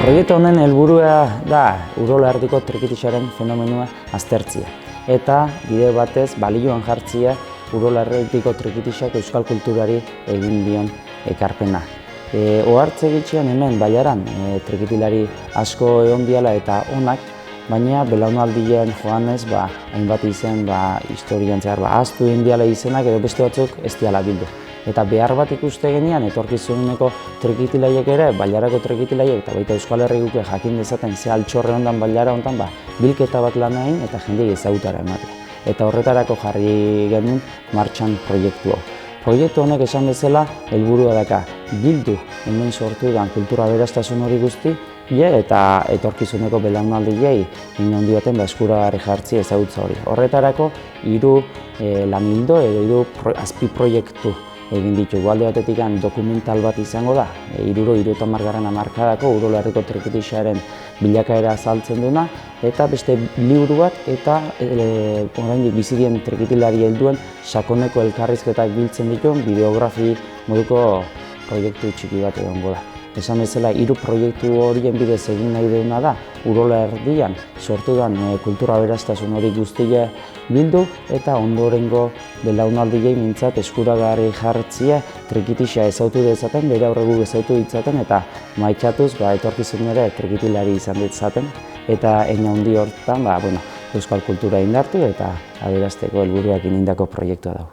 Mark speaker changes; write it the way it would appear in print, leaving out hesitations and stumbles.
Speaker 1: Proiektu honen helburua da Urola Erdiko trikitixaren fenomenua aztertzea eta bide batez balioan jartzea Urola Erdiko trikitixak euskal kulturari egin dion ekarpena. Ohartze gitxian hemen Bailaran trikitilari asko egon diala eta onak, baina belaunaldien joanez hainbat izen historian zehar ahaztu egin diala izenak edo beste batzuk ez diala bildu. Eta behar bat ikuste genean etorkizuneko trikitilaiek ere, Bailarako trikitilaiek eta baita Euskal Herriguke jakin dezaten ze altxorre hondan Bailara hontan bilketa bat lan egin eta jendei ezagutara ematea. Eta horretarako jarri genuen martxan proiektu hau. Proiektu honek esan bezala helburua daka bildu hemen sortu den kultura aberastasun hori guzti eta etorkizuneko belaunaldiei handi baten eskuragarri jartzi ezagutza hori. Horretarako 3 lan ildo edo 3 azpiproiektu egin ditugu. Alde batetik dokumental bat izango da, 60-70 hamarkadako Urola Erdiko trikitixaren bilakaera azaltzen duna, eta beste liburu bat eta oraindik bizi diren trikitilari helduen sakoneko elkarrizketak biltzen dituen bideografi moduko proiektu txiki bat egongo da. Esan bezala, 3 proiektu horien bidez egin nahi duguna da, Urola Erdian sortu den kultura aberastasun hori guztia bildu eta ondorengo belaunaldiei mintzat eskuragarri jartzea trikitixa ezagutu dezaten, bere aurregu ezagutu ditzaten eta maitxatuz etorkizunera trikitilari izan ditzaten eta hein handi hortan euskal kultura indartu eta aberasteko helburuak indako proiektua dago.